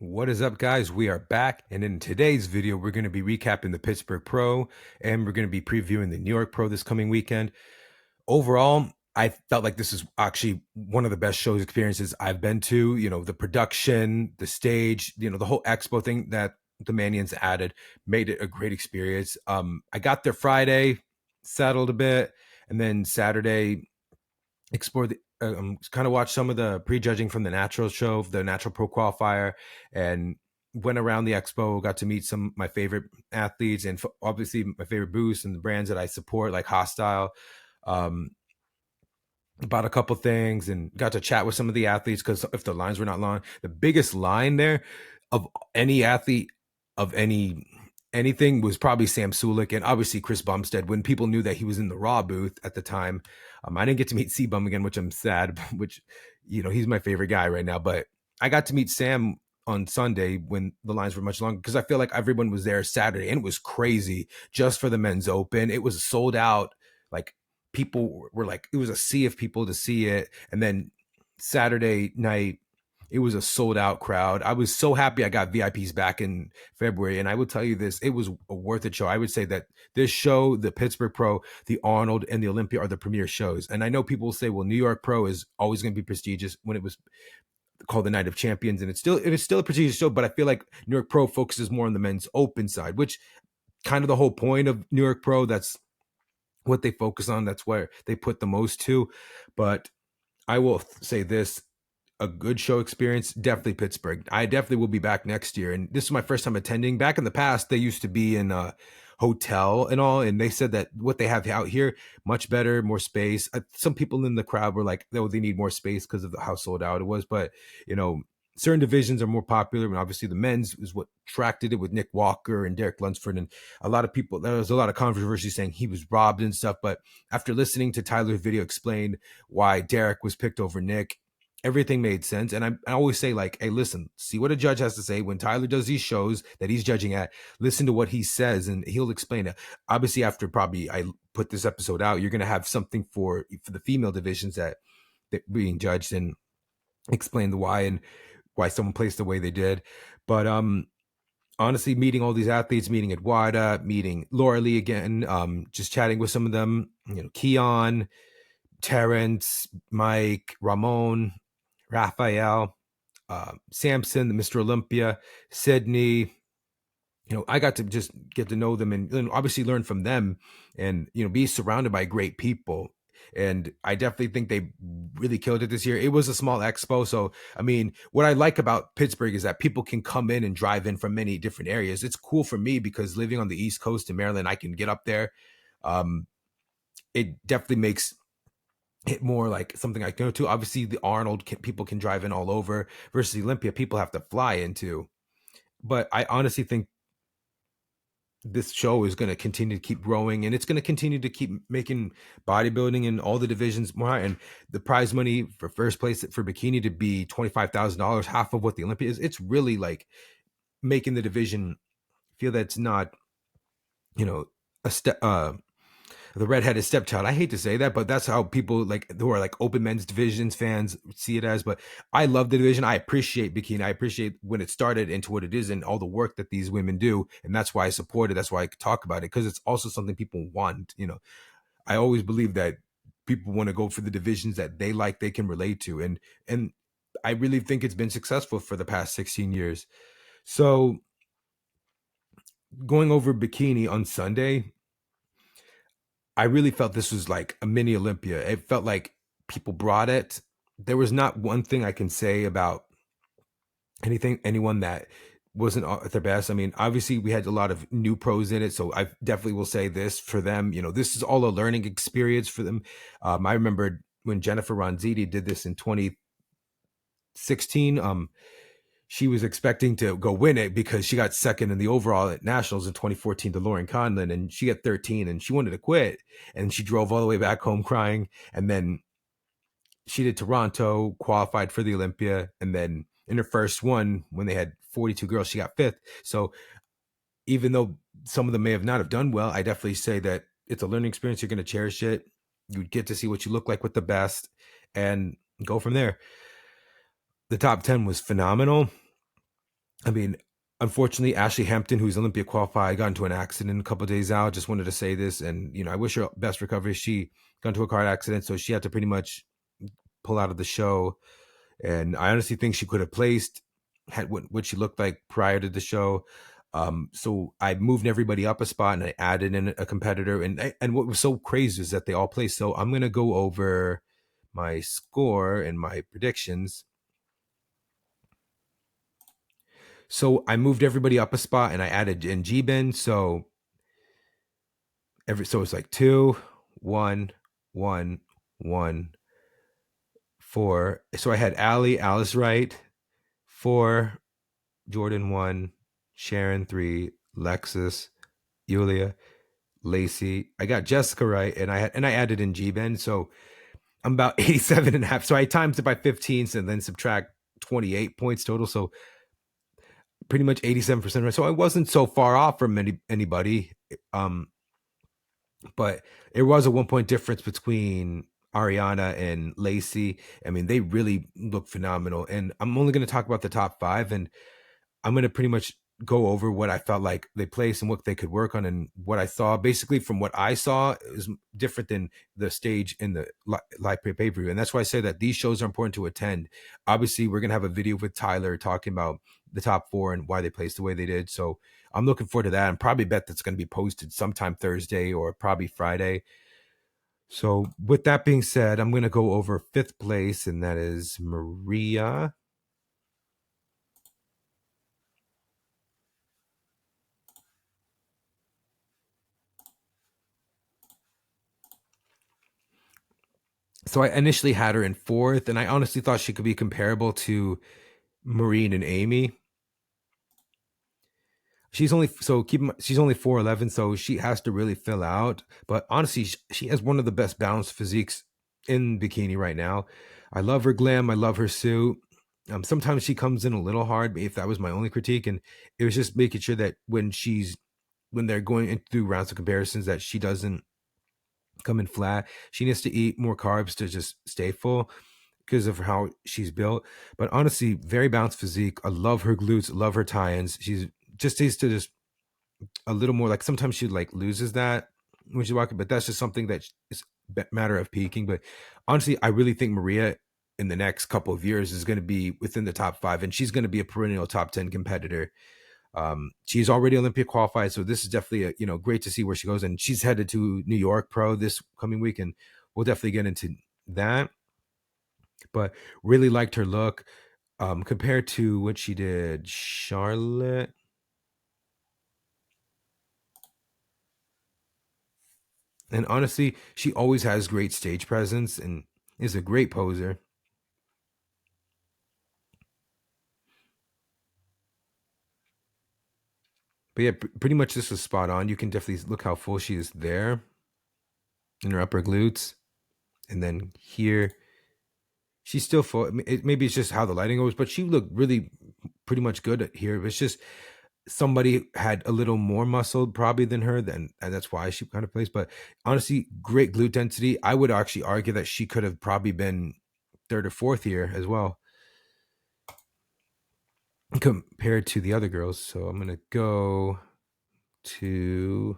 What is up, guys? We are back, and in today's video, we're going to be recapping the Pittsburgh Pro, and we're going to be previewing the New York Pro this coming weekend. Overall, I felt like this is actually one of the best shows experiences I've been to. The production, the stage, the whole expo thing that the Manians added made it a great experience. I got there Friday, settled a bit, and then Saturday explore the kind of watch some of the prejudging from the natural show, the natural pro qualifier, and went around the expo, got to meet some of my favorite athletes and obviously my favorite boosts and the brands that I support, like Hostile. um Bought a couple things and got to chat with some of the athletes, because if the lines were not long, the biggest line there of any athlete of anything was probably Sam Sulik and obviously Chris Bumstead. When people knew that he was in the Raw booth at the time, I didn't get to meet C-Bum again, which I'm sad, which, he's my favorite guy right now. But I got to meet Sam on Sunday when the lines were much longer, because I feel like everyone was there Saturday and it was crazy just for the men's open. It was sold out. Like, people were like, it was a sea of people to see it. And then Saturday night, it was a sold out crowd. I was so happy I got VIPs back in February. And I will tell you this, it was a worth it show. I would say that this show, the Pittsburgh Pro, the Arnold, and the Olympia are the premier shows. And I know people will say, well, New York Pro is always going to be prestigious, when it was called the Night of Champions. And it is still a prestigious show, but I feel like New York Pro focuses more on the men's open side, which kind of the whole point of New York Pro. That's what they focus on. That's where they put the most to. But I will say this, a good show experience, definitely Pittsburgh. I definitely will be back next year. And this is my first time attending. Back in the past, they used to be in a hotel and all. And they said that what they have out here, much better, more space. Some people in the crowd were like, oh, they need more space because of how sold out it was. But, certain divisions are more popular. And obviously the men's is what attracted it, with Nick Walker and Derek Lunsford. And a lot of people, there was a lot of controversy saying he was robbed and stuff. But after listening to Tyler's video explain why Derek was picked over Nick, everything made sense. And I always say, like, hey, listen, see what a judge has to say when Tyler does these shows that he's judging at. Listen to what he says and he'll explain it. Obviously, after probably I put this episode out, you're going to have something for the female divisions that being judged, and explain the why and why someone placed the way they did. But honestly, meeting all these athletes, meeting Eduarda, meeting Laura Lee again, just chatting with some of them, Keon, Terrence, Mike, Ramon, Raphael, Samson, the Mr. Olympia, Sydney. I got to just get to know them and obviously learn from them, and, be surrounded by great people. And I definitely think they really killed it this year. It was a small expo. So, what I like about Pittsburgh is that people can come in and drive in from many different areas. It's cool for me because living on the East Coast in Maryland, I can get up there. It definitely makes it more like something I can go to. Obviously, the Arnold, people can drive in all over, versus the Olympia, people have to fly into. But I honestly think this show is going to continue to keep growing, and it's going to continue to keep making bodybuilding and all the divisions more high. And the prize money for first place for Bikini to be $25,000, half of what the Olympia is. It's really like making the division feel that it's not, a step, the redheaded stepchild. I hate to say that, but that's how people who are like open men's divisions fans see it as. But I love the division. I appreciate Bikini. I appreciate when it started into what it is and all the work that these women do. And that's why I support it. That's why I talk about it, because it's also something people want. I always believe that people want to go for the divisions that they like, they can relate to. And I really think it's been successful for the past 16 years. So going over Bikini on Sunday, I really felt this was like a mini Olympia. It felt like people brought it. There was not one thing I can say about anyone that wasn't at their best. Obviously we had a lot of new pros in it, so I definitely will say this for them. This is all a learning experience for them. I remember when Jennifer Ronziti did this in 2016. She was expecting to go win it because she got second in the overall at nationals in 2014 to Lauren Conlon, and she got 13 and she wanted to quit, and she drove all the way back home crying. And then she did Toronto, qualified for the Olympia, and then in her first one, when they had 42 girls, she got fifth. So even though some of them may have not have done well, I definitely say that it's a learning experience. You're going to cherish it. You get to see what you look like with the best and go from there. The top 10 was phenomenal. I mean, unfortunately, Ashley Hampton, who's Olympia qualified, got into an accident a couple of days out. Just wanted to say this, and I wish her best recovery. She got into a car accident, so she had to pretty much pull out of the show. And I honestly think she could have placed had what she looked like prior to the show. So I moved everybody up a spot and I added in a competitor. And what was so crazy is that they all placed. So I'm gonna go over my score and my predictions. So I moved everybody up a spot and I added in G-Ben. So it's like 2, 1, 1, 1, 4. So I had Alice right, 4, Jordan 1, Sharon 3, Lexus, Yulia, Lacey. I got Jessica right, and I added in G-Ben. So I'm about 87 and a half. So I times it by 15 and then subtract 28 points total. So pretty much 87% right. So I wasn't so far off from anybody. But it was a 1 point difference between Ariana and Lacey. I mean, they really look phenomenal. And I'm only going to talk about the top 5, and I'm going to pretty much go over what I felt like they placed and what they could work on, and what I saw. Basically, from what I saw, is different than the stage in the live pay-per-view. And that's why I say that these shows are important to attend. Obviously, we're going to have a video with Tyler talking about the top 4 and why they placed the way they did. So I'm looking forward to that, and probably bet that's going to be posted sometime Thursday or probably Friday. So with that being said, I'm going to go over 5th place, and that is Maria. So I initially had her in 4th, and I honestly thought she could be comparable to Marine and Aimee. She's only 4'11", so she has to really fill out. But honestly, she has one of the best balanced physiques in bikini right now. I love her glam. I love her suit. Sometimes she comes in a little hard, if that was my only critique. And it was just making sure that when they're going through rounds of comparisons, that she doesn't come in flat. She needs to eat more carbs to just stay full, because of how she's built. But honestly, very balanced physique. I love her glutes, love her tie-ins. She's just needs to just a little more, like sometimes she like loses that when she's walking, but that's just something that is a matter of peaking. But honestly, I really think Maria in the next couple of years is going to be within the top 5, and she's going to be a perennial top 10 competitor. She's already Olympia qualified, so this is definitely great to see where she goes. And she's headed to New York Pro this coming week, and we'll definitely get into that. But really liked her look compared to what she did Charlotte. And honestly, she always has great stage presence and is a great poser. But yeah, pretty much this was spot on. You can definitely look how full she is there in her upper glutes. And then here, she's still full. Maybe it's just how the lighting goes, but she looked really pretty much good here. It's just somebody had a little more muscle probably than her, and that's why she kind of plays. But honestly, great glute density. I would actually argue that she could have probably been 3rd or 4th here as well compared to the other girls. So I'm gonna go to,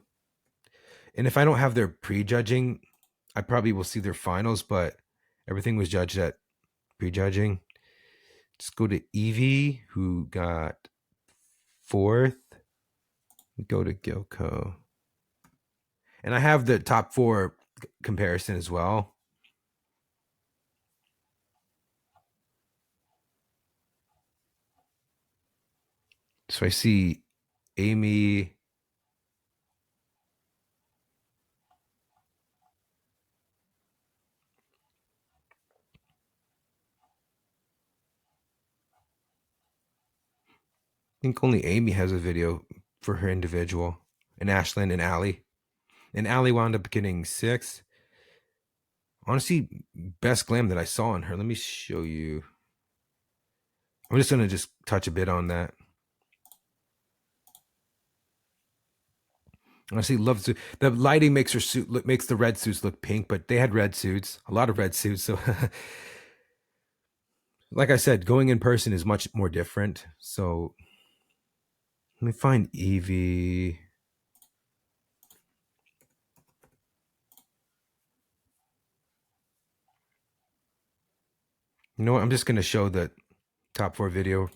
and if I don't have their prejudging, I probably will see their finals, but everything was judged at prejudging. Let's go to Evie, who got 4th. Go to Gilco. And I have the top 4 comparison as well. So I see Aimee. I think only Aimee has a video for her individual. And Ashlyn and Allie. And Allie wound up getting 6th. Honestly, best glam that I saw on her. Let me show you. I'm just going to touch a bit on that. Honestly, love the lighting makes her suit makes the red suits look pink, but they had red suits, a lot of red suits. So, like I said, going in person is much more different. So, Let me find Evie. You know what? I'm just going to show the top 4 video.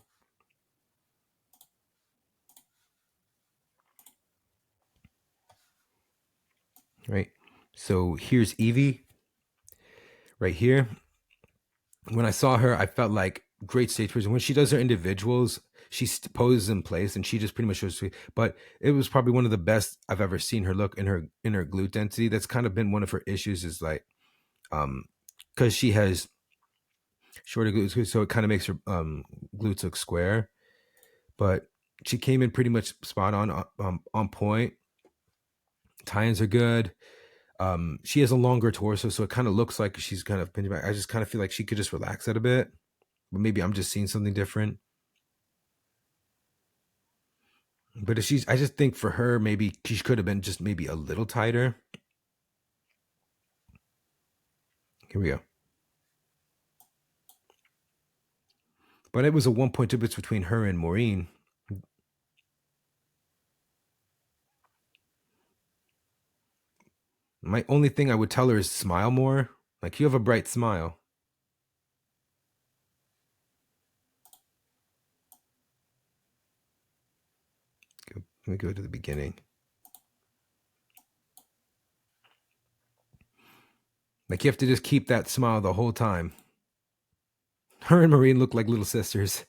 Right. So here's Evie right here. When I saw her, I felt like great stage presence. When she does her individuals, she poses in place and she just pretty much shows. But it was probably one of the best I've ever seen her look in her glute density. That's kind of been one of her issues, is like, because she has shorter glutes, so it kind of makes her glutes look square. But she came in pretty much spot on point. Tie-ins are good. She has a longer torso, so it kind of looks like she's kind of pinching back. I just kind of feel like she could just relax that a bit, but maybe I'm just seeing something different. But if she's, I just think for her, maybe she could have been just maybe a little tighter. Here we go. But it was a 1.2 difference between her and Maureen. My only thing I would tell her is smile more. Like, you have a bright smile. Let me go to the beginning. Like, you have to just keep that smile the whole time. Her and Maureen look like little sisters.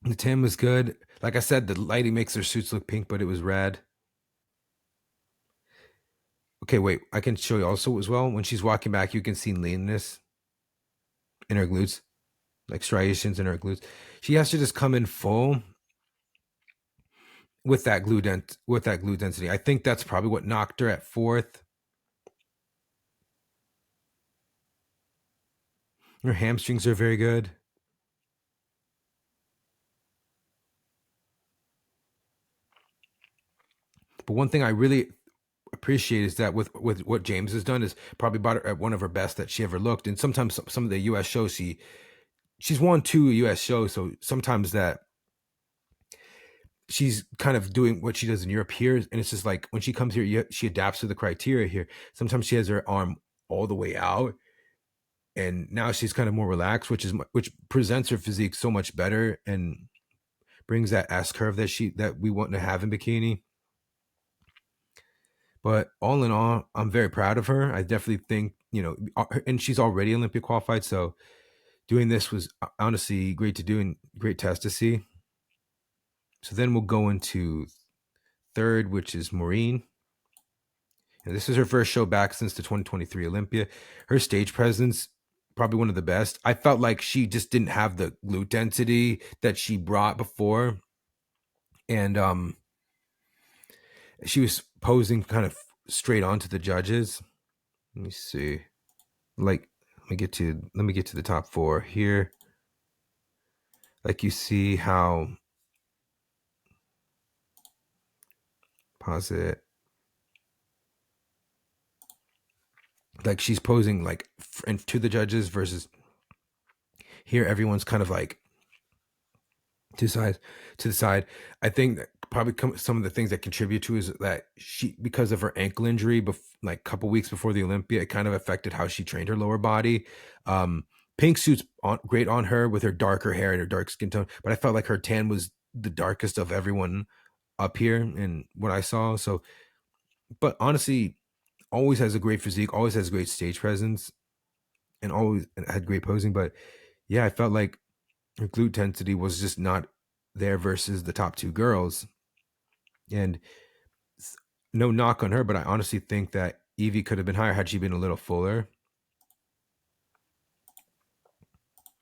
The tan was good. Like I said, the lighting makes their suits look pink, but it was red. Okay, wait. I can show you also as well. When she's walking back, you can see leanness in her glutes, like striations in her glutes. She has to just come in full with that glute density. I think that's probably what knocked her at 4th. Her hamstrings are very good. But one thing I really appreciate is that with what James has done is probably brought her at one of her best that she ever looked. And sometimes some of the US shows, she's won 2 US shows, so sometimes that she's kind of doing what she does in Europe here, and it's just like when she comes here, she adapts to the criteria here. Sometimes she has her arm all the way out, and now she's kind of more relaxed, which presents her physique so much better and brings that S curve that we want to have in bikini. But all in all, I'm very proud of her. I definitely think, and she's already Olympia qualified, so doing this was honestly great to do and great test to see. So then we'll go into 3rd, which is Maureen. And this is her first show back since the 2023 Olympia. Her stage presence, probably one of the best. I felt like she just didn't have the glute density that she brought before. And she was posing kind of straight onto the judges. Let me see. Like, let me get to the top 4 here. Like, you see how, pause it. Like, she's posing like to the judges versus here everyone's kind of like to the side. I think that probably some of the things that contribute to is that she, because of her ankle injury, like a couple weeks before the Olympia, it kind of affected how she trained her lower body. Pink suits great on her with her darker hair and her dark skin tone, but I felt like her tan was the darkest of everyone up here in what I saw. So, but honestly, always has a great physique, always has great stage presence, and always had great posing. But yeah, I felt like her glute density was just not there versus the top 2 girls. And no knock on her, but I honestly think that Evie could have been higher had she been a little fuller.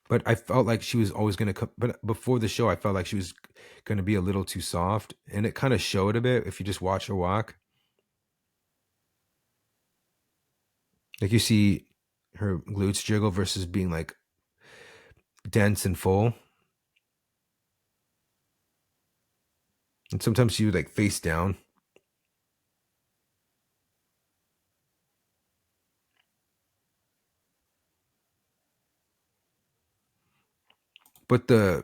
But I felt like she was always going to come. But before the show, I felt like she was going to be a little too soft. And it kind of showed a bit if you just watch her walk. Like, you see her glutes jiggle versus being like dense and full. And sometimes she would like face down. But the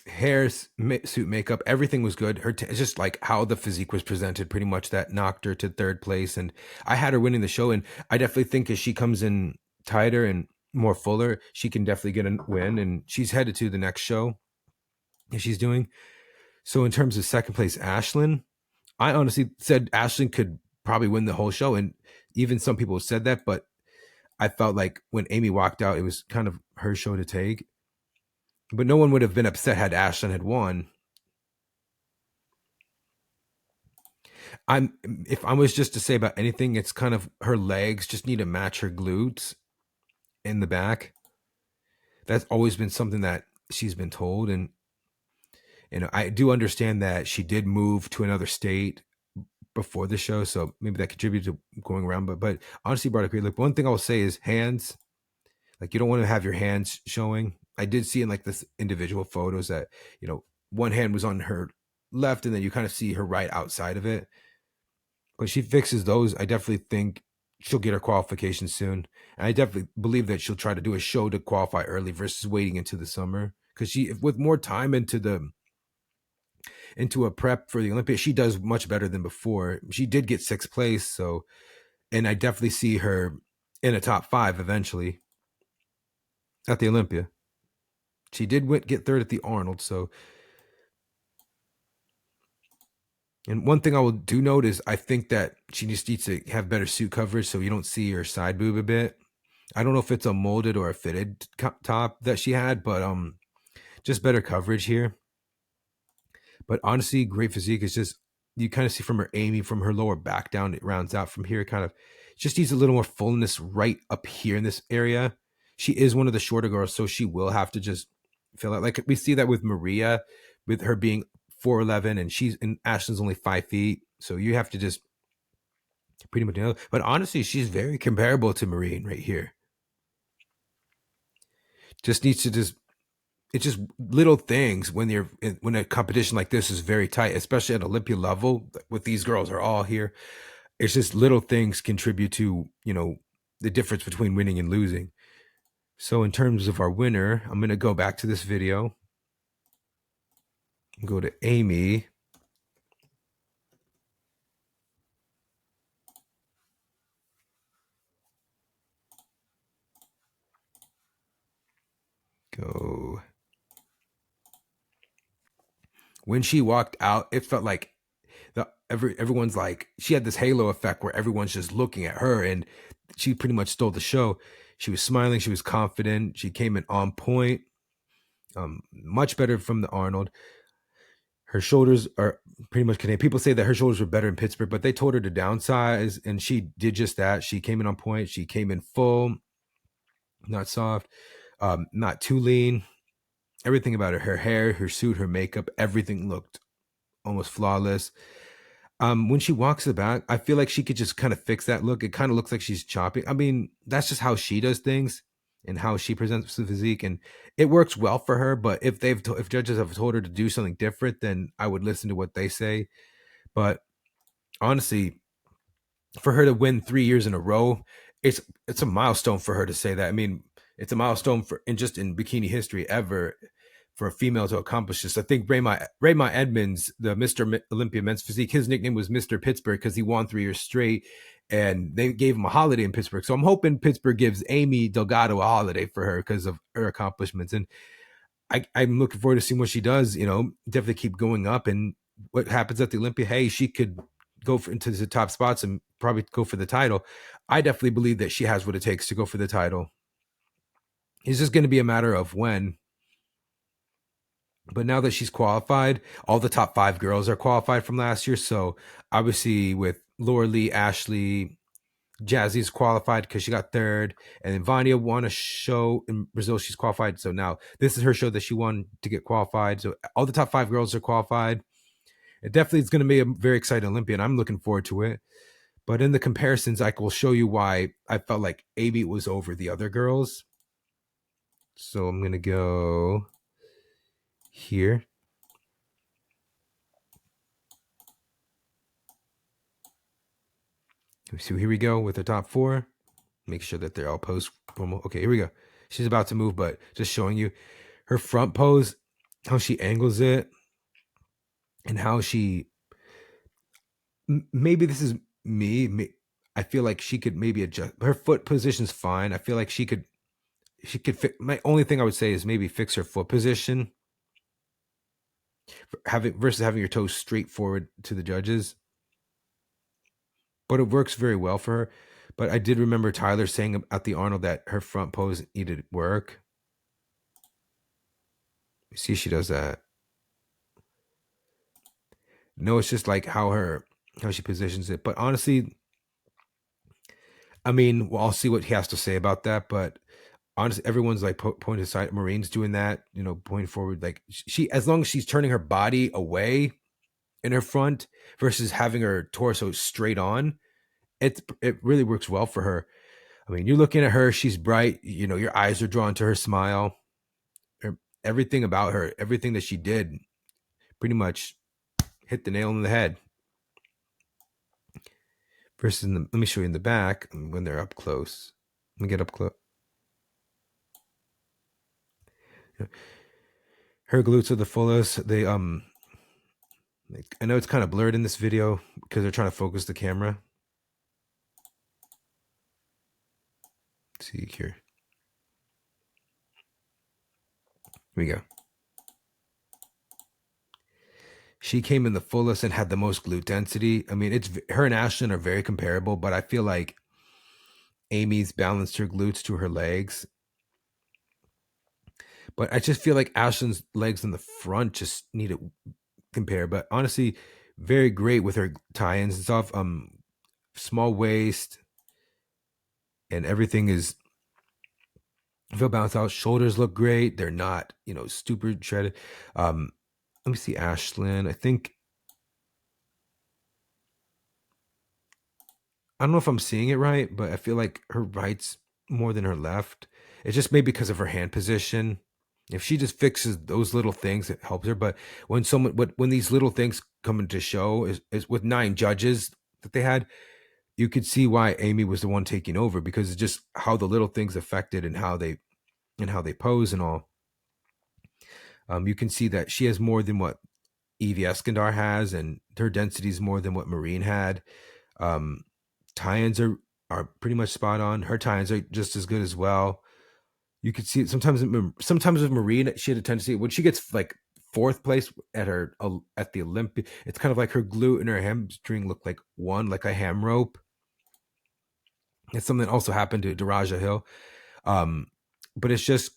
hair, suit, makeup, everything was good. It's just like how the physique was presented, pretty much that knocked her to third place. And I had her winning the show. And I definitely think as she comes in tighter and more fuller, she can definitely get a win. And she's headed to the next show that she's doing. So in terms of second place, Ashlyn, I honestly said Ashlyn could probably win the whole show. And even some people said that, but I felt like when Aimee walked out, it was kind of her show to take. But no one would have been upset had Ashlyn had won. If I was just to say about anything, it's kind of her legs just need to match her glutes in the back. That's always been something that she's been told. And I do understand that she did move to another state before the show, so maybe that contributed to going around. But honestly, Bartek, look, one thing I'll say is hands. Like, you don't want to have your hands showing. I did see in like this individual photos that, one hand was on her left and then you kind of see her right outside of it. But she fixes those. I definitely think she'll get her qualification soon. And I definitely believe that she'll try to do a show to qualify early versus waiting into the summer. Because with more time into a prep for the Olympia, she does much better than before. She did get sixth place, so, and I definitely see her in a top 5 eventually at the Olympia. She did get third at the Arnold, so. And one thing I will do note is I think that she just needs to have better suit coverage so you don't see her side boob a bit. I don't know if it's a molded or a fitted top that she had, but just better coverage here. But honestly, great physique. Is just, you kind of see from her Aimee, from her lower back down, it rounds out from here. Kind of just needs a little more fullness right up here in this area. She is one of the shorter girls, so she will have to just fill out. Like we see that with Maria, with her being 4'11", and Ashlyn's only 5 feet. So you have to just pretty much know. But honestly, she's very comparable to Marine right here. Just needs to it's just little things when a competition like this is very tight, especially at Olympia level, with these girls are all here. It's just little things contribute to, the difference between winning and losing. So in terms of our winner, I'm going to go back to this video, go to Aimee. Go. When she walked out, it felt like everyone's like, she had this halo effect where everyone's just looking at her, and she pretty much stole the show. She was smiling, she was confident, she came in on point, much better from the Arnold. Her shoulders are pretty much Canadian. People say that her shoulders were better in Pittsburgh, but they told her to downsize, and she did just that. She came in on point. She came in full, not soft, not too lean. Everything about her hair, her suit, her makeup, everything looked almost flawless. When she walks the back, I feel like she could just kind of fix that look. It kind of looks like she's chopping. I mean, that's just how she does things and how she presents the physique, and it works well for her. But if if judges have told her to do something different, then I would listen to what they say. But honestly, for her to win 3 years in a row, it's a milestone for her to say that. I mean, it's a milestone in bikini history ever for a female to accomplish this. I think Raymond Edmonds, the Mr. Olympia men's physique, his nickname was Mr. Pittsburgh because he won 3 years straight, and they gave him a holiday in Pittsburgh. So I'm hoping Pittsburgh gives Aimee Delgado a holiday for her because of her accomplishments. And I'm looking forward to seeing what she does. Definitely keep going up, and what happens at the Olympia. Hey, she could go into the top spots and probably go for the title. I definitely believe that she has what it takes to go for the title. It's just going to be a matter of when. But now that she's qualified, all the top 5 girls are qualified from last year. So obviously with Laura Lee, Ashley, Jazzy's qualified because she got third. And then Vanya won a show in Brazil. She's qualified. So now this is her show that she won to get qualified. So all the top 5 girls are qualified. It definitely is going to be a very exciting Olympia, and I'm looking forward to it. But in the comparisons, I will show you why I felt like Aimee was over the other girls. So I'm going to go here. So here we go with the top 4. Make sure that they're all post promo. Okay, here we go. She's about to move, but just showing you her front pose, how she angles it, and how she maybe this is me. I feel like she could maybe adjust her foot position's fine. I feel like she could my only thing I would say is maybe fix her foot position, versus having your toes straight forward to the judges. But it works very well for her. But I did remember Tyler saying at the Arnold that her front pose needed work. You see, she does that. No, it's just like how she positions it. But honestly, I mean, well, I'll see what he has to say about that. But honestly, everyone's like pointing aside. Marine's doing that, pointing forward. Like she, as long as she's turning her body away in her front versus having her torso straight on, it really works well for her. I mean, you're looking at her; she's bright. Your eyes are drawn to her smile. Everything about her, everything that she did, pretty much hit the nail on the head. Versus, let me show you in the back when they're up close. Let me get up close. Her glutes are the fullest. They I know it's kind of blurred in this video because they're trying to focus the camera. Let's see here. Here we go. She came in the fullest and had the most glute density. I mean, it's her and Ashlyn are very comparable, but I feel like Aimee's balanced her glutes to her legs. But I just feel like Ashlyn's legs in the front just need to compare. But honestly, very great with her tie-ins and stuff. Small waist and everything is feel balanced out. Shoulders look great. They're not, stupid shredded. Let me see Ashlyn. I don't know if I'm seeing it right, but I feel like her right's more than her left. It's just maybe because of her hand position. If she just fixes those little things, it helps her. But when these little things come into show, is with 9 judges that they had, you could see why Aimee was the one taking over, because it's just how the little things affected and how they pose and all. You can see that she has more than what Evie Eskandar has, and her density is more than what Marine had. Tie-ins are pretty much spot on. Her tie-ins are just as good as well. You could see it sometimes with Marine, she had a tendency when she gets like 4th place at the Olympia, it's kind of like her glute and her hamstring look like one, like a ham rope. It's something that also happened to Daraja Hill. But it's just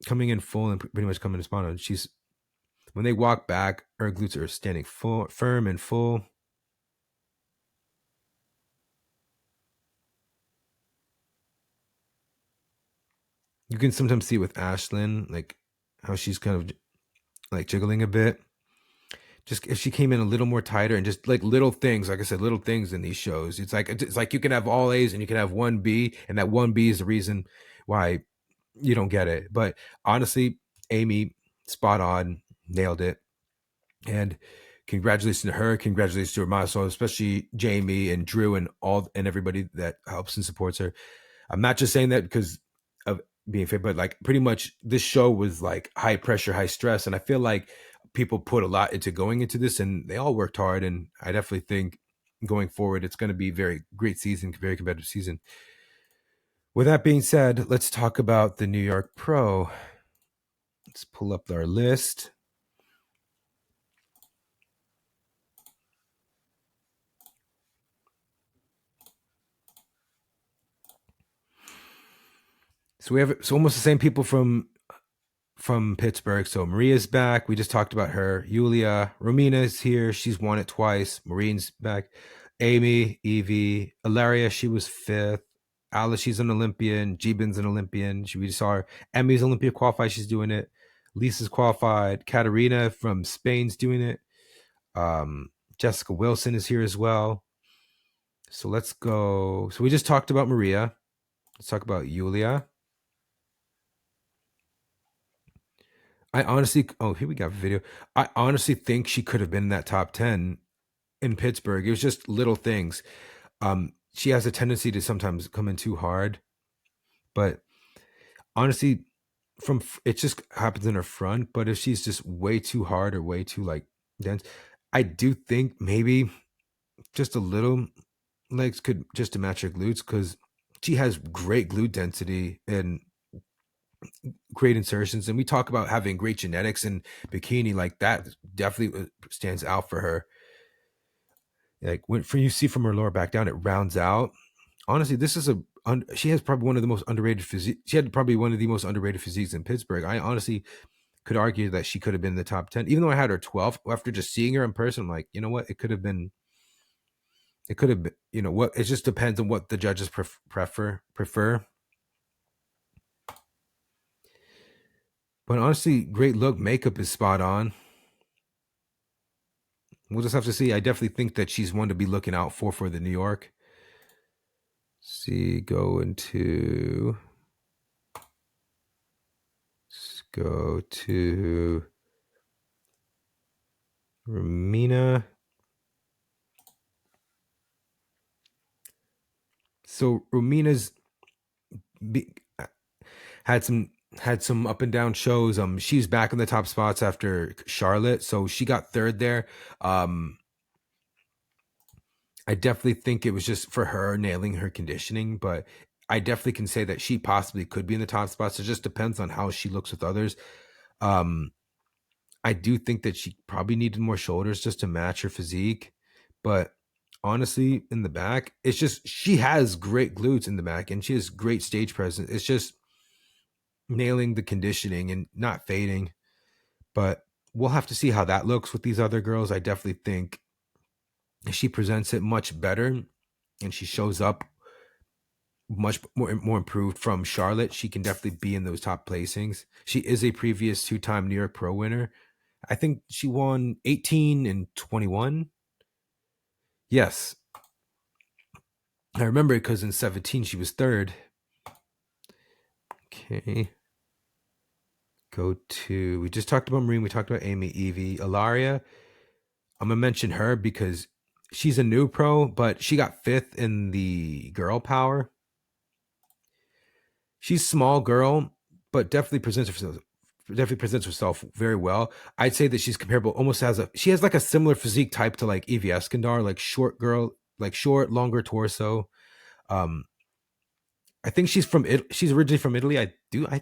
coming in full and pretty much coming to spot on. When they walk back, her glutes are standing firm and full. You can sometimes see with Ashlyn, like how she's kind of like jiggling a bit. Just if she came in a little more tighter and just like little things, like I said, little things in these shows. It's like you can have all A's and you can have 1B, and that 1B is the reason why you don't get it. But honestly, Aimee, spot on, nailed it. And congratulations to her. Congratulations to her muscle, especially Jamie and Drew and everybody that helps and supports her. I'm not just saying that because of being fit, but like pretty much this show was like high pressure, high stress. And I feel like people put a lot into going into this, and they all worked hard. And I definitely think going forward, it's going to be a very great season, very competitive season. With that being said, let's talk about the New York Pro. Let's pull up our list. So we have almost the same people from Pittsburgh. So Maria's back. We just talked about her. Yulia, Romina's here. She's won it twice. Marine's back. Aimee, Evie, Ilaria, she was 5th. Alice, she's an Olympian. Jibin's an Olympian. We saw her. Emmy's Olympia qualified. She's doing it. Lisa's qualified. Katarina from Spain's doing it. Jessica Wilson is here as well. So let's go. So we just talked about Maria. Let's talk about Yulia. I honestly, here we got a video. I honestly think she could have been in that top 10 in Pittsburgh. It was just little things. She has a tendency to sometimes come in too hard, but honestly, it just happens in her front, but if she's just way too hard or way too like dense, I do think maybe just a little legs could just to match her glutes, because she has great glute density and great insertions, and we talk about having great genetics and bikini, like that definitely stands out for her. Like when for you see from her lower back down, it rounds out. Honestly, this is she has probably one of the most underrated physique. She had probably one of the most underrated physiques in Pittsburgh. I honestly could argue that she could have been in the top 10, even though I had her 12th. After just seeing her in person, I'm like, you know what, it could have been. It could have been, you know what, it just depends on what the judges prefer. But honestly, great look. Makeup is spot on. We'll just have to see. I definitely think that she's one to be looking out for the New York. See, go to Romina. So Romina's be, had some up and down shows. She's back in the top spots after Charlotte, so she got third there. I definitely think it was just for her nailing her conditioning, but I definitely can say that she possibly could be in the top spots. It just depends on how she looks with others. Um, I do think that she probably needed more shoulders just to match her physique, but honestly, in the back, it's just she has great glutes in the back and she has great stage presence. It's just nailing the conditioning and not fading. But we'll have to see how that looks with these other girls. I definitely think she presents it much better and she shows up much more improved from Charlotte. She can definitely be in those top placings. She is a previous 2-time New York Pro winner. I think she won 18 and 21. Yes, I remember it because in 17 she was third. Okay. We just talked about Marine. We talked about Aimee, Evie, Ilaria. I'm gonna mention her because she's a new pro, but she got 5th in the girl power. She's small girl, but definitely presents herself very well. I'd say that she's comparable, almost she has like a similar physique type to like Evie Eskandar, like short girl, like short, longer torso. Um, I think she's originally from Italy. I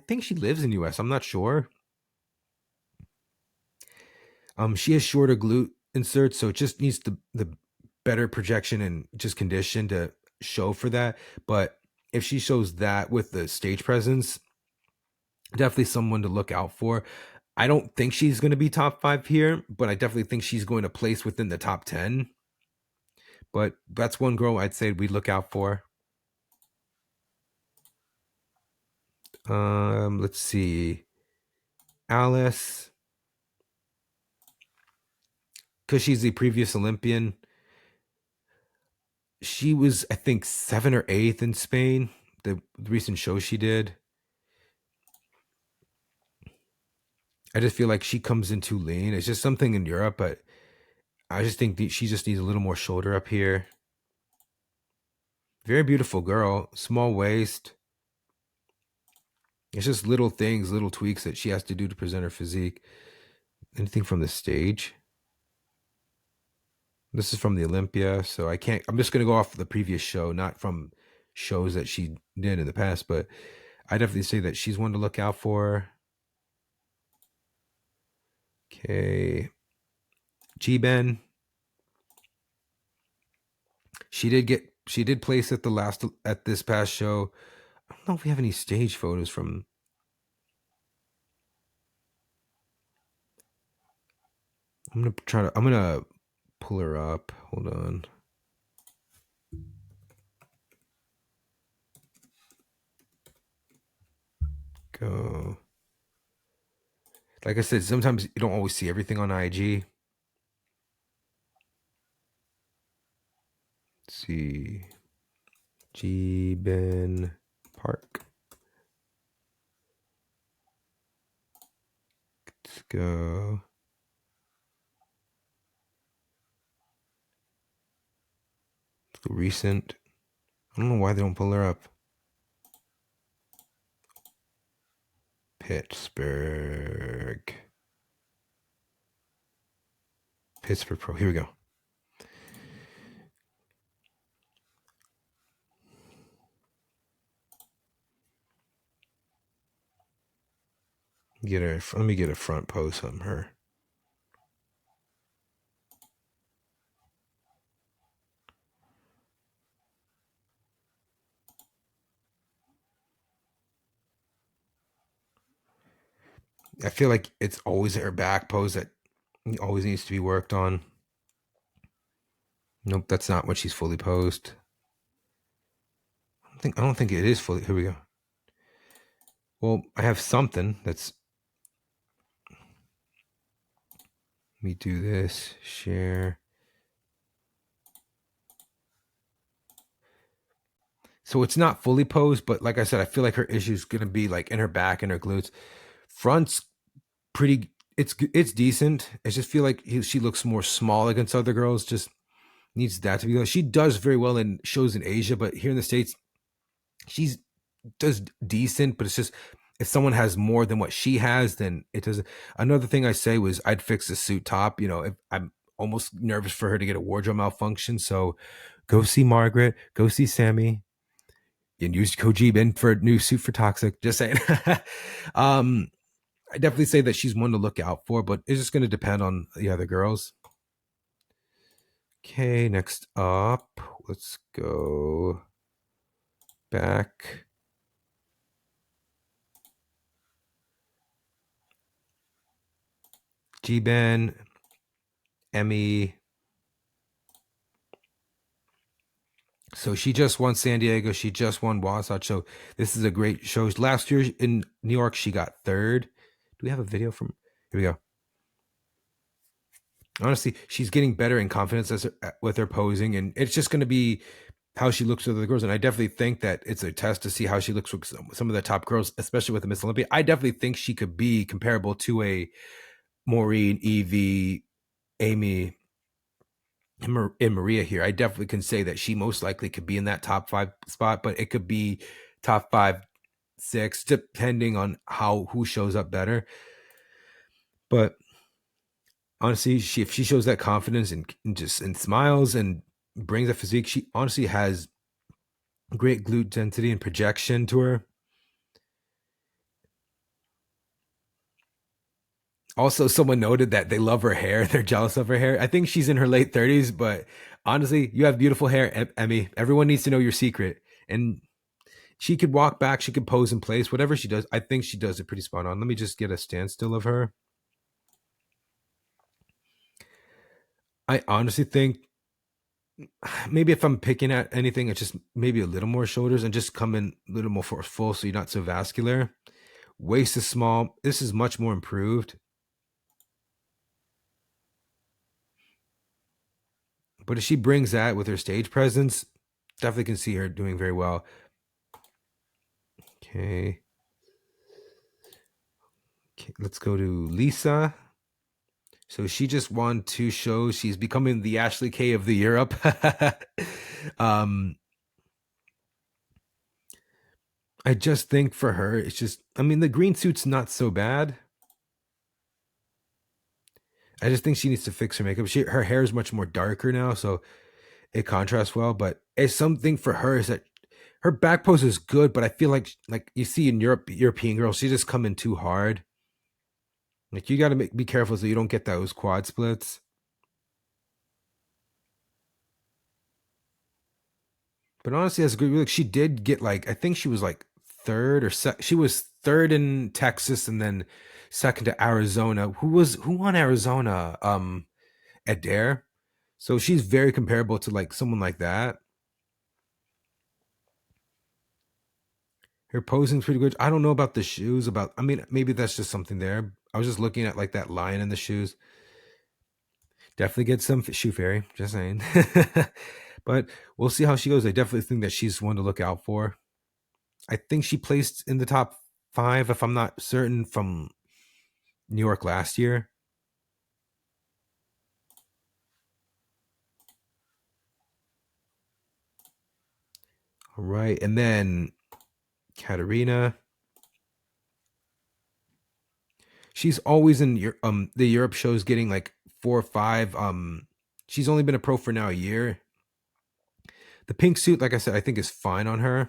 think she lives in US. I'm not sure. She has shorter glute inserts, so it just needs the better projection and just condition to show for that. But if she shows that with the stage presence, definitely someone to look out for. I don't think she's going to be top 5 here, but I definitely think she's going to place within the top 10. But that's one girl I'd say we look out for. Let's see. Alice, because she's the previous Olympian. She was, I think, 7th or 8th in Spain, the recent show she did. I just feel like she comes in too lean. It's just something in Europe, but I just think she just needs a little more shoulder up here. Very beautiful girl, small waist. It's just little things, little tweaks that she has to do to present her physique. Anything from the stage? This is from the Olympia, so I'm just going to go off the previous show, not from shows that she did in the past, but I definitely say that she's one to look out for. Okay. G-Ben. She did place at this past show. I don't know if we have any stage photos from. I'm gonna pull her up. Hold on. Go. Like I said, sometimes you don't always see everything on IG. Let's see. G-Ben Park. Let's go. Recent. I don't know why they don't pull her up. Pittsburgh Pro. Here we go. Let me get a front post on her. I feel like it's always her back pose that always needs to be worked on. Nope, that's not when she's fully posed. I don't think it is fully. Here we go. Well, I have something that's. Let me do this. Share. So it's not fully posed, but like I said, I feel like her issue is gonna be like in her back and her glutes. Front's pretty. It's decent. I just feel like she looks more small against other girls. Just needs that to be. She does very well in shows in Asia, but here in the States, she's does decent. But it's just if someone has more than what she has, then it doesn't. Another thing I say was I'd fix the suit top. You know, if I'm almost nervous for her to get a wardrobe malfunction, so go see Margaret, go see Sammy, and use Kojibin for a new suit for Toxic. Just saying. I definitely say that she's one to look out for, but it's just going to depend on the other girls. Okay, next up, let's go back. G-Ben, Aimee. So she just won San Diego. She just won Wasatch. So this is a great show. Last year in New York, she got third. Do we have a video from? Here we go. Honestly, she's getting better in confidence with her posing, and it's just going to be how she looks with the girls. And I definitely think that it's a test to see how she looks with some of the top girls, especially with the Miss Olympia. I definitely think she could be comparable to a Maureen, Evie, Aimee, and Maria here. I definitely can say that she most likely could be in that top 5 spot, but it could be top 5, 6, depending on who shows up better. But honestly, if she shows that confidence and smiles and brings a physique, she honestly has great glute density and projection to her. Also, someone noted that they love her hair. They're jealous of her hair. I think she's in her late 30s, but honestly, you have beautiful hair, Aimee. Everyone needs to know your secret. And she could walk back. She could pose in place. Whatever she does, I think she does it pretty spot on. Let me just get a standstill of her. I honestly think maybe if I'm picking at anything, it's just maybe a little more shoulders and just come in a little more full so you're not so vascular. Waist is small. This is much more improved. But if she brings that with her stage presence, definitely can see her doing very well. Okay. Let's go to Lisa. So she just won 2 shows. She's becoming the Ashley K of the Europe. I just think for her, it's just, I mean, the green suit's not so bad. I just think she needs to fix her makeup. Her hair is much more darker now, so it contrasts well. But it's something for her is that her back pose is good, but I feel like you see in European girls, she just come in too hard. Like you got to be careful so you don't get those quad splits. But honestly, that's a good look. She did get I think she was third or she was third in Texas and then second to Arizona. Who won Arizona? Adair. So she's very comparable to someone like that. Her posing's pretty good. I don't know about the shoes. I mean, maybe that's just something there. I was just looking at that line in the shoes. Definitely get some shoe fairy. Just saying. But we'll see how she goes. I definitely think that she's one to look out for. I think she placed in the top 5, if I'm not certain, from New York last year. All right. And then Katerina. She's always in the Europe shows, getting like 4 or 5. She's only been a pro for now a year. The pink suit, like I said, I think is fine on her.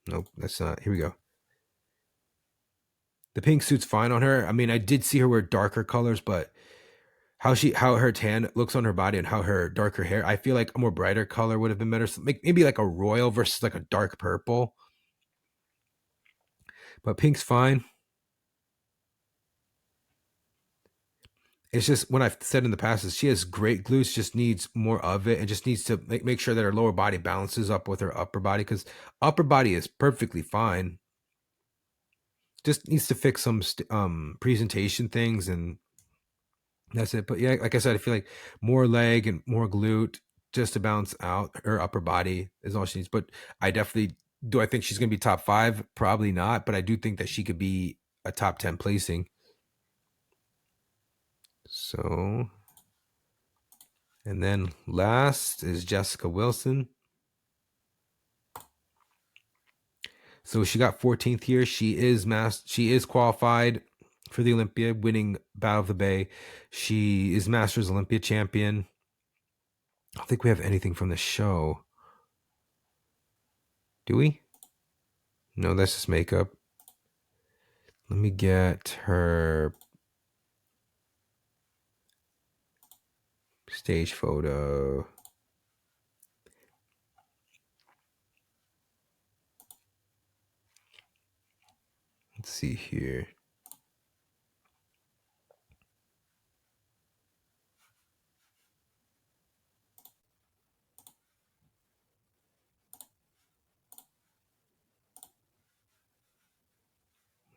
Nope, that's not. Here we go. The pink suit's fine on her. I mean, I did see her wear darker colors, but how her tan looks on her body and how her darker hair, I feel like a more brighter color would have been better. So maybe like a royal versus like a dark purple. But pink's fine. It's just, when I've said in the past, is she has great glutes, just needs more of it, and just needs to make sure that her lower body balances up with her upper body, because upper body is perfectly fine. Just needs to fix some presentation things, and that's it. But yeah, like I said, I feel like more leg and more glute just to balance out her upper body is all she needs. But I definitely do. I think she's going to be top 5? Probably not, but I do think that she could be a top 10 placing. So, and then last is Jessica Wilson. So she got 14th here. She is qualified for the Olympia, winning Battle of the Bay. She is Masters Olympia champion. I don't think we have anything from the show. Do we? No, that's just makeup. Let me get her stage photo. Let's see here.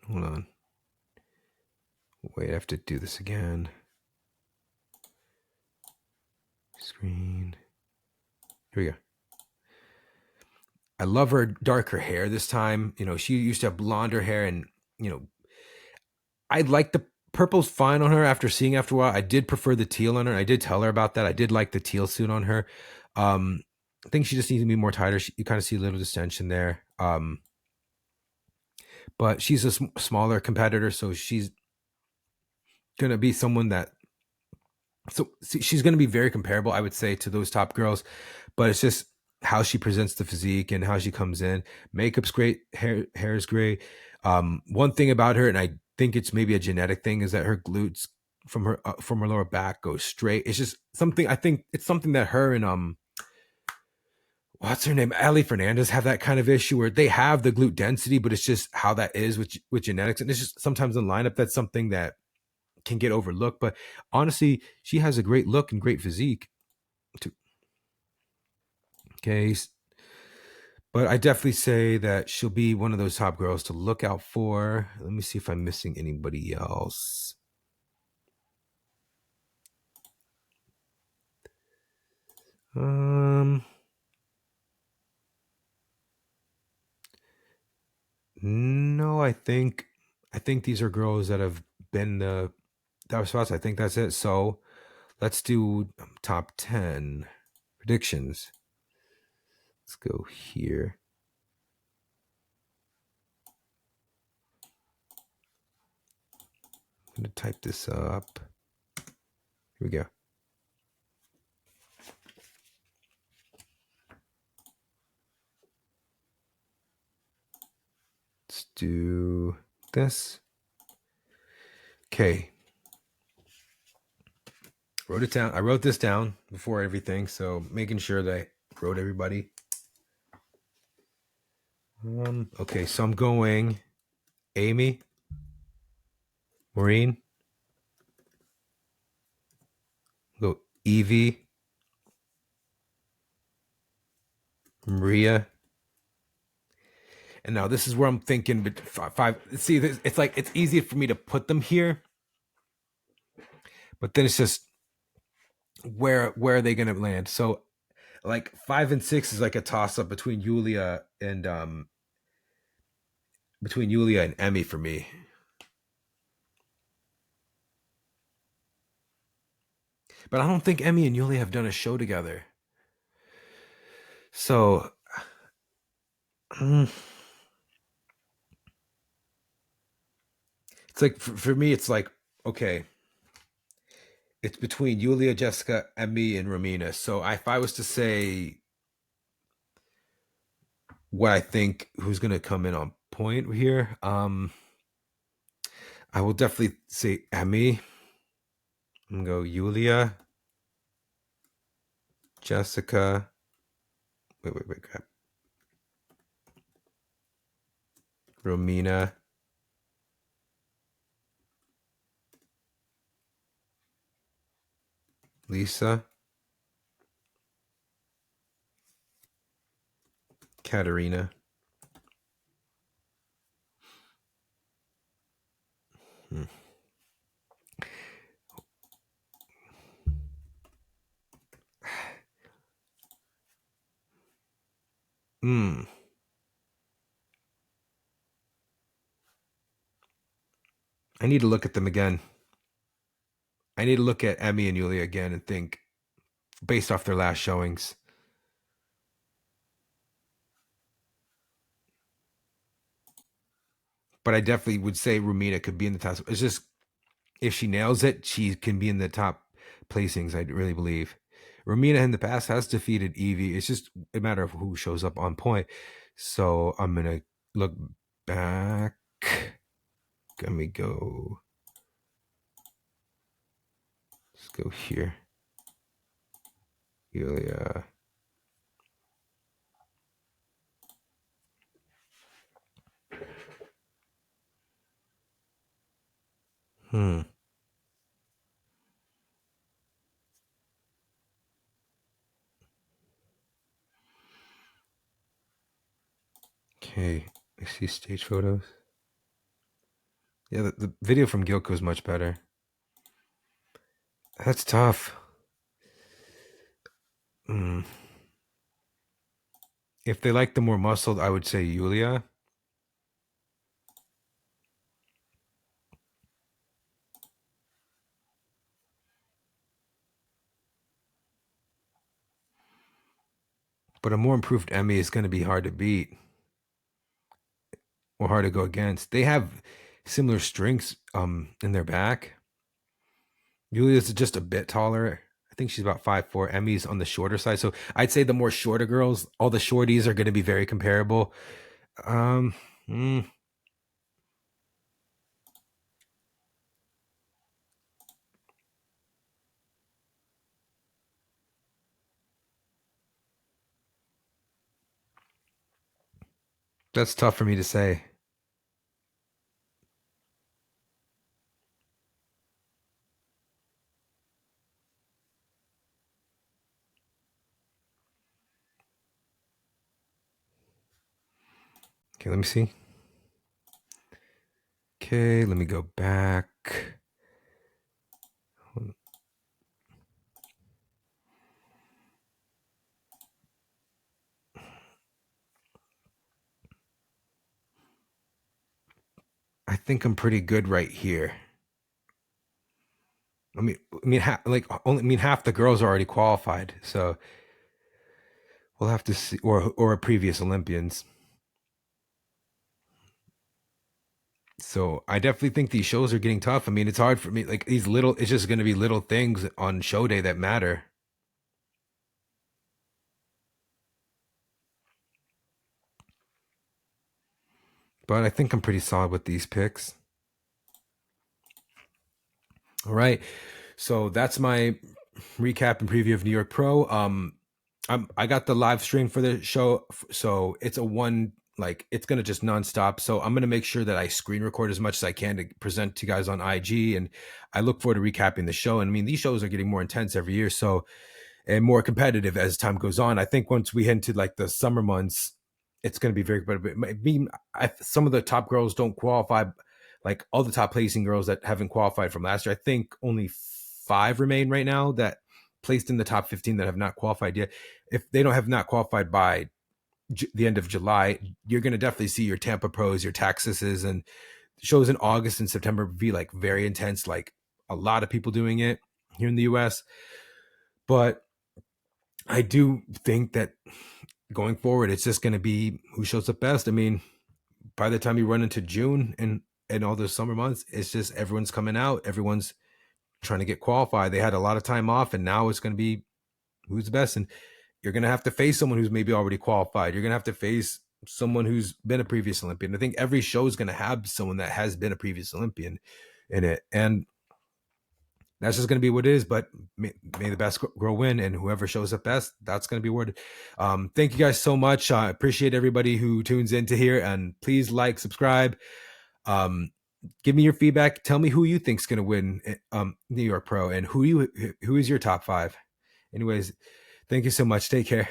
Hold on. Wait, I have to do this again. Screen. Here we go. I love her darker hair this time. You know, she used to have blonder hair, and, you know, I like the purple's fine on her after seeing after a while. I did prefer the teal on her. I did tell her about that. I did like the teal suit on her. I think she just needs to be more tighter. You kind of see a little distension there. But she's a smaller competitor, so she's going to be someone that, so she's going to be very comparable, I would say, to those top girls. But it's just how she presents the physique and how she comes in. Makeup's great. Hair is great. One thing about her, and I think it's maybe a genetic thing, is that her glutes from her lower back go straight. It's just something, I think it's something that her and what's her name, Ali Fernandez, have that kind of issue where they have the glute density, but it's just how that is with genetics. And it's just sometimes in lineup, that's something that can get overlooked. But honestly, she has a great look and great physique. Okay. But I definitely say that she'll be one of those top girls to look out for. Let me see if I'm missing anybody else. No, I think these are girls that have been the top spots. I think that's it. So let's do top 10 predictions. Let's go here. I'm going to type this up. Here we go. Let's do this. Okay. Wrote it down. I wrote this down before everything, so making sure that I wrote everybody. Okay, so I'm going Aimee, Maureen, go Evie, Maria. And now this is where I'm thinking, but five. See, it's like it's easy for me to put them here, but then it's just where are they going to land? So, like 5 and 6 is like a toss up between Yulia and Aimee for me. But I don't think Aimee and Yulia have done a show together. So, it's It's like for me, it's like, okay, it's between Yulia, Jessica, Aimee, and Romina. So if I was to say what I think who's gonna come in on point here, I will definitely say Aimee. I'm gonna go Yulia, Jessica. Wait, crap. Romina, Lisa, Katerina. Hmm. Hmm. I need to look at them again. I need to look at Aimee and Yulia again and think based off their last showings. But I definitely would say Romina could be in the top. It's just if she nails it, she can be in the top placings. I really believe. Romina in the past has defeated Evie. It's just a matter of who shows up on point. So I'm gonna look back. Let me go. Let's go here. Yulia. Hmm. Okay. I see stage photos. Yeah, the video from Gilko is much better. That's tough. Mm. If they like the more muscled, I would say Yulia. But a more improved Aimee is going to be hard to beat or hard to go against. They have similar strengths in their back. Yulia's just a bit taller. I think she's about 5'4". Aimee's on the shorter side. So I'd say the more shorter girls, all the shorties are going to be very comparable. Um, mm, that's tough for me to say. Okay, let me see. Okay, let me go back. I think I'm pretty good right here. Half the girls are already qualified, so we'll have to see, or previous Olympians. So I definitely think these shows are getting tough. I mean, it's hard for me. Like these little, it's just going to be little things on show day that matter. But I think I'm pretty solid with these picks. All right. So that's my recap and preview of New York Pro. I got the live stream for the show, so it's a one, like it's gonna just nonstop. So I'm gonna make sure that I screen record as much as I can to present to you guys on IG, and I look forward to recapping the show. And I mean, these shows are getting more intense every year, so and more competitive as time goes on. I think once we head into like the summer months, it's going to be very competitive. Some of the top girls don't qualify, like all the top placing girls that haven't qualified from last year. I think only 5 remain right now that placed in the top 15 that have not qualified yet. If they don't have not qualified by the end of July, you're going to definitely see your Tampa Pros, your Texases, and shows in August and September be like very intense. Like a lot of people doing it here in the U.S. But I do think that going forward, it's just going to be who shows up best. I mean, by the time you run into June and in all those summer months, it's just everyone's coming out, everyone's trying to get qualified. They had a lot of time off, and now it's going to be who's the best. And you're going to have to face someone who's maybe already qualified. You're going to have to face someone who's been a previous Olympian. I think every show is going to have someone that has been a previous Olympian in it. And that's just going to be what it is. But may the best girl win, and whoever shows up best, that's going to be awarded. Thank you guys so much. I appreciate everybody who tunes into here, and please like, subscribe. Give me your feedback. Tell me who you think's going to win New York Pro, and who is your top 5. Anyways, thank you so much. Take care.